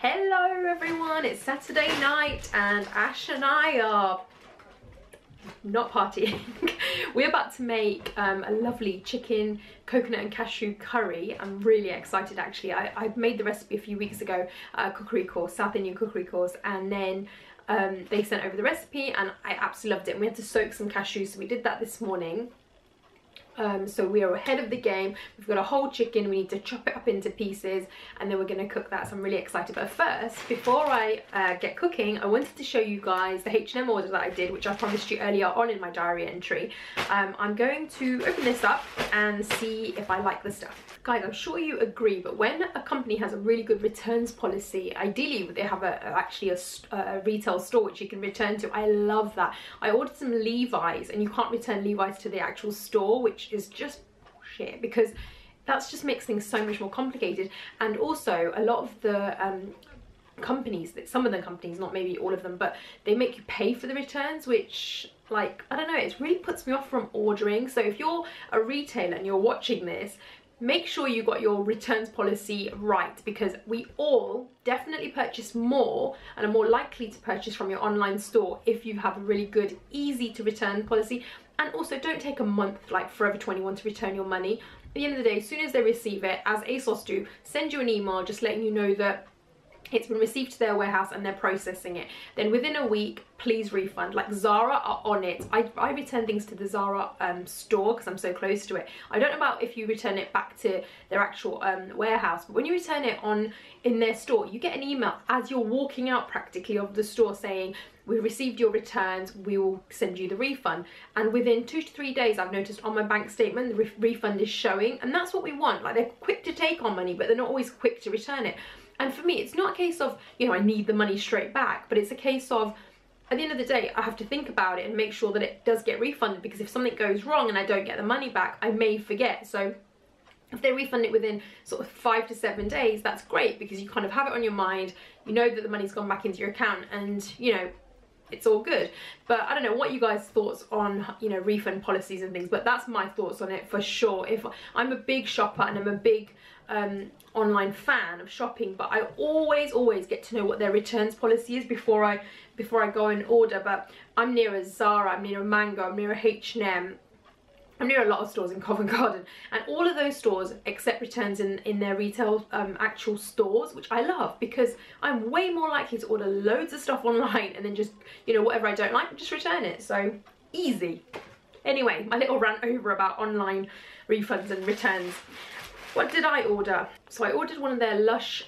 Hello everyone, it's Saturday night and Ash and I are not partying. We're about to make a lovely chicken, coconut and cashew curry. I'm really excited actually. I made the recipe a few weeks ago, cookery course, South Indian cookery course, and then they sent over the recipe and I absolutely loved it. And we had to soak some cashews, so we did that this morning. So we are ahead of the game. We've got a whole chicken, we need to chop it up into pieces and then we're going to cook that, so I'm really excited. But first, before I get cooking, I wanted to show you guys the H&M order that I did, which I promised you earlier on in my diary entry. I'm going to open this up and see if I like the stuff. Guys, I'm sure you agree, but when a company has a really good returns policy, ideally they have actually a retail store which you can return to. I love that. I ordered some Levi's and you can't return Levi's to the actual store, which is just shit, because that just makes things so much more complicated. And also a lot of the companies, some of the companies, not maybe all of them, but they make you pay for the returns, which, like, I don't know, it really puts me off from ordering. So if you're a retailer and you're watching this, make sure you got your returns policy right, because we all definitely purchase more and are more likely to purchase from your online store if you have a really good, easy to return policy. And also don't take a month like Forever 21 to return your money. At the end of the day, as soon as they receive it, as ASOS do, send you an email just letting you know that it's been received to their warehouse and they're processing it. Then within a week, please refund. Like Zara are on it. I return things to the Zara store because I'm so close to it. I don't know about if you return it back to their actual warehouse, but when you return it in their store, you get an email as you're walking out practically of the store saying, we received your returns, we will send you the refund. And within 2 to 3 days, I've noticed on my bank statement, the refund is showing, and that's what we want. Like, they're quick to take our money, but they're not always quick to return it. And for me, it's not a case of, you know, I need the money straight back, but it's a case of, at the end of the day, I have to think about it and make sure that it does get refunded, because if something goes wrong and I don't get the money back, I may forget. So if they refund it within sort of 5 to 7 days, that's great, because you kind of have it on your mind, you know that the money's gone back into your account, and, you know, it's all good. But I don't know what you guys' thoughts on, you know, refund policies and things, but that's my thoughts on it for sure. If I'm a big shopper and I'm a big online fan of shopping, but I always get to know what their returns policy is before I go and order. But I'm near a Zara, I'm near a Mango, I'm near a H&M, I'm near a lot of stores in Covent Garden, and all of those stores accept returns in their retail actual stores, which I love, because I'm way more likely to order loads of stuff online and then just, you know, whatever I don't like, just return it. So easy. Anyway, my little rant over about online refunds and returns. What did I order? So I ordered one of their Lush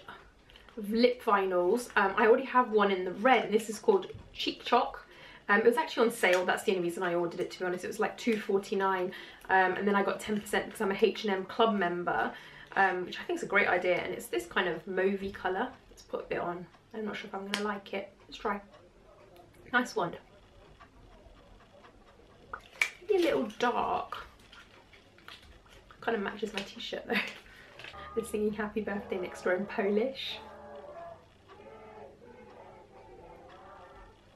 lip vinyls. I already have one in the red, and this is called Cheek Choc. It was actually on sale, that's the only reason I ordered it, to be honest. It was like $2.49, and then I got 10% because I'm a H&M club member, which I think is a great idea. And it's this kind of mauvey colour. Let's put a bit on. I'm not sure if I'm going to like it. Let's try. Nice one. Maybe a little dark. Kind of matches my t-shirt though. They're singing happy birthday next door in Polish.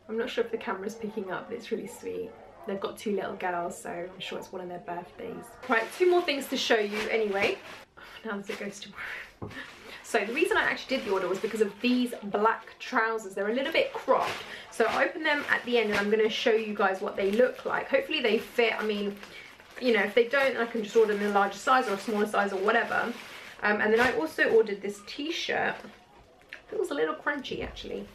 I'm not sure if the camera's picking up, but it's really sweet. They've got 2 little girls, so I'm sure it's one of their birthdays. Right, 2 more things to show you anyway. Now as it goes tomorrow. So the reason I actually did the order was because of these black trousers. They're a little bit cropped. So I opened them at the end and I'm going to show you guys what they look like. Hopefully they fit. I mean, you know, if they don't, I can just order them in a larger size or a smaller size or whatever. And then I also ordered this t-shirt. It was a little crunchy actually.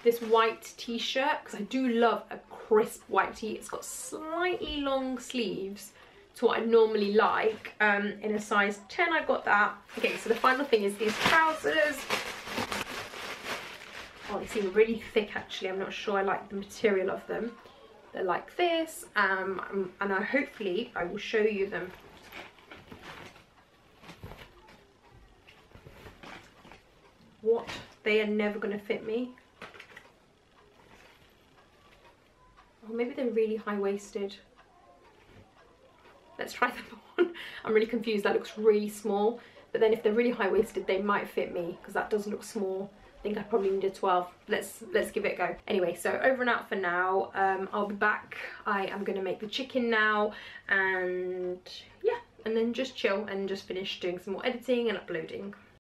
This white t-shirt, because I do love a crisp white tee. It's got slightly long sleeves to what I normally like. In a size 10 I got that. Okay, so the final thing is these trousers. Oh, they seem really thick actually. I'm not sure I like the material of them. They're like this, and hopefully I will show you them. What? They are never going to fit me. Or maybe they're really high-waisted. Let's try them on. I'm really confused. That looks really small. But then if they're really high-waisted, they might fit me, because that does look small. I think I probably need a 12. Let's give it a go. Anyway, so over and out for now. I'll be back. I am going to make the chicken now, and yeah, and then just chill and just finish doing some more editing and uploading.